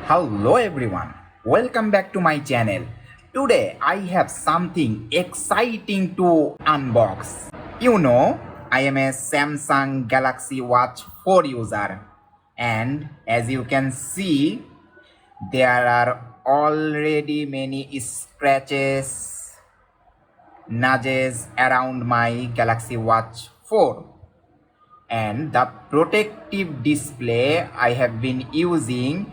Hello everyone, welcome back to my channel. Today I have something exciting to unbox. I am a Samsung Galaxy Watch 4 user, and as you can see, there are already many scratches, nudges around my Galaxy Watch 4. And the protective display I have been using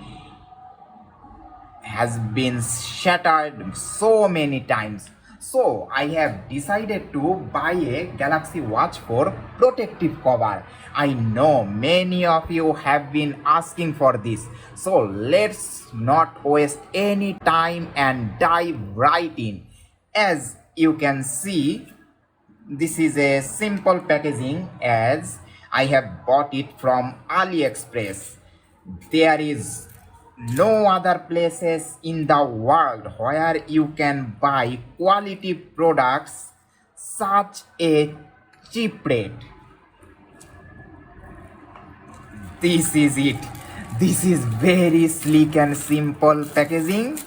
has been shattered so many times. So I have decided to buy a Galaxy Watch 4 protective cover. I know many of you have been asking for this. So let's not waste any time and dive right in. As you can see, this is a simple packaging as I have bought it from AliExpress. There is no other places in the world where you can buy quality products such a cheap rate. This is it. This is very sleek and simple packaging.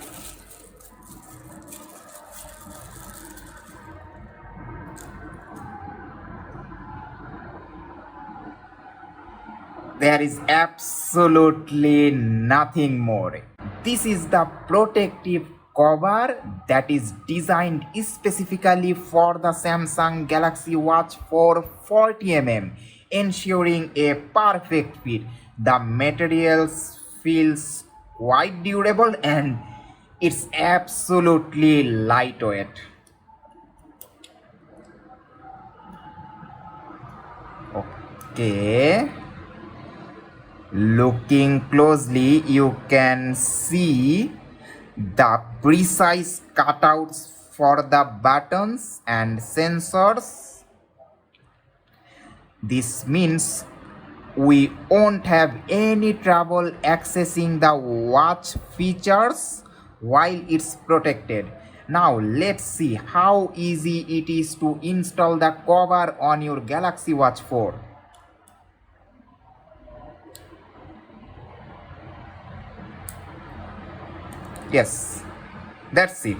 There is absolutely nothing more. This is the protective cover that is designed specifically for the Samsung Galaxy Watch 4 40mm, ensuring a perfect fit. The materials feels quite durable and it's absolutely lightweight. Okay. Looking closely, you can see the precise cutouts for the buttons and sensors. This means we won't have any trouble accessing the watch features while it's protected. Now let's see how easy it is to install the cover on your Galaxy Watch 4. Yes, that's it.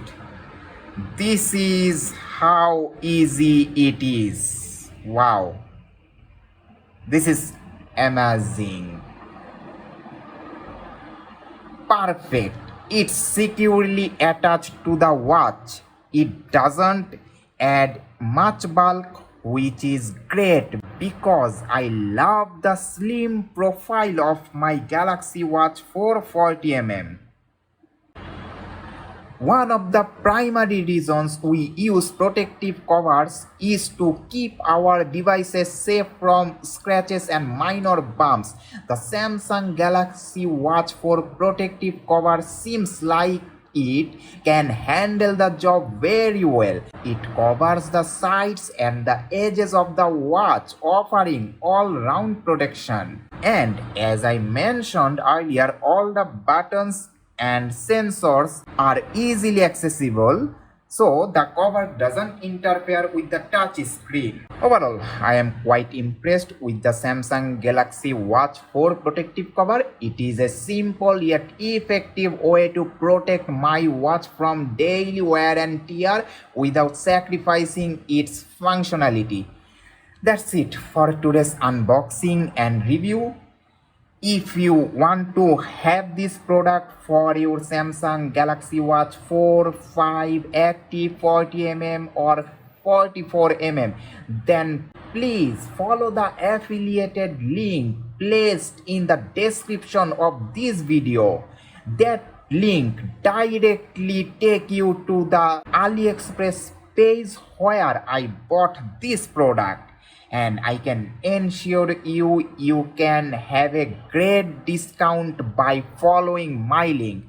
This is how easy it is. Wow, this is amazing. Perfect. It's securely attached to the watch. It doesn't add much bulk, which is great because I love the slim profile of my Galaxy Watch 4 40mm. One of the primary reasons we use protective covers is to keep our devices safe from scratches and minor bumps. The Samsung Galaxy Watch 4 protective cover seems like it can handle the job very well. It covers the sides and the edges of the watch, offering all-round protection. And as I mentioned earlier, all the buttons and sensors are easily accessible, so the cover doesn't interfere with the touch screen. Overall, I am quite impressed with the Samsung Galaxy Watch 4 protective cover. It is a simple yet effective way to protect my watch from daily wear and tear without sacrificing its functionality. That's it for today's unboxing and review. If you want to have this product for your Samsung Galaxy Watch 4, 5, Active 40mm or 44mm, then please follow the affiliated link placed in the description of this video. That link directly take you to the AliExpress page where I bought this product. And I can ensure you can have a great discount by following my link.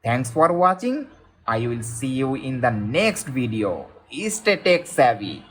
Thanks for watching. I will see you in the next video. Stay tech savvy.